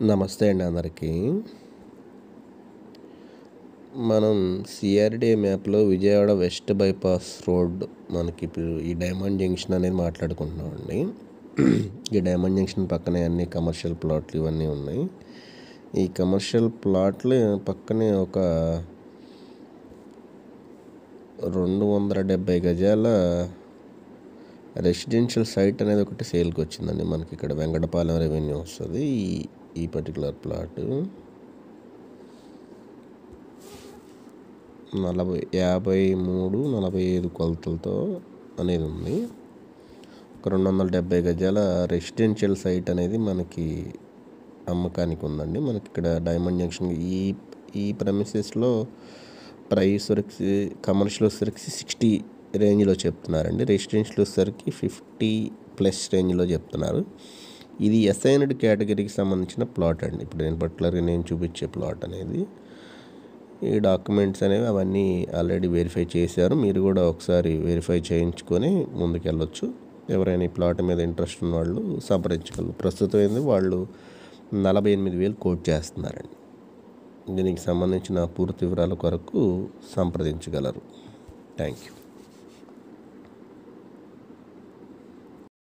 నమస్తే అండి అందరికీ. మనం సిఆర్‌డిఏ మ్యాప్‌లో విజయవాడ వెస్ట్ బైపాస్ రోడ్ మనకి ఇప్పుడు ఈ డైమండ్ జంక్షన్ అనేది మాట్లాడుకుంటున్నామండి. ఈ డైమండ్ జంక్షన్ పక్కనే అన్ని కమర్షియల్ ప్లాట్లు ఇవన్నీ ఉన్నాయి. ఈ కమర్షియల్ ప్లాట్లు పక్కనే ఒక 270 గజాల రెసిడెన్షియల్ సైట్ అనేది ఒకటి సేల్కి వచ్చిందండి. మనకి ఇక్కడ వెంకటపాలెం రెవెన్యూ వస్తుంది. ఈ పర్టికులర్ ప్లాట్ 53, 45 కొలతలతో అనేది ఉంది. ఒక 270 గజాల రెసిడెన్షియల్ సైట్ అనేది మనకి అమ్మకానికి ఉందండి. మనకి ఇక్కడ డైమండ్ జంక్షన్ ఈ ప్రెమిసెస్లో ప్రైస్ వరకు కమర్షియల్ వచ్చేసరికి 60 రేంజ్లో చెప్తున్నారండి. రెసిడెన్షియల్ వచ్చేసరికి 50+ రేంజ్లో చెప్తున్నారు. ఇది అసైన్డ్ కేటగిరీకి సంబంధించిన ప్లాట్ అండి. ఇప్పుడు పర్టికులర్గా నేను చూపించే ప్లాట్ అనేది ఈ డాక్యుమెంట్స్ అనేవి అవన్నీ ఆల్రెడీ వెరిఫై చేశారు. మీరు కూడా ఒకసారి వెరిఫై చేయించుకొని ముందుకెళ్ళొచ్చు. ఎవరైనా ఈ ప్లాట్ మీద ఇంట్రెస్ట్ ఉన్న వాళ్ళు సంప్రదించగలరు. ప్రస్తుతం ఏంది వాళ్ళు 48,000 కోట్ చేస్తున్నారండి. దీనికి సంబంధించిన పూర్తి వివరాల కొరకు సంప్రదించగలరు. Thank you.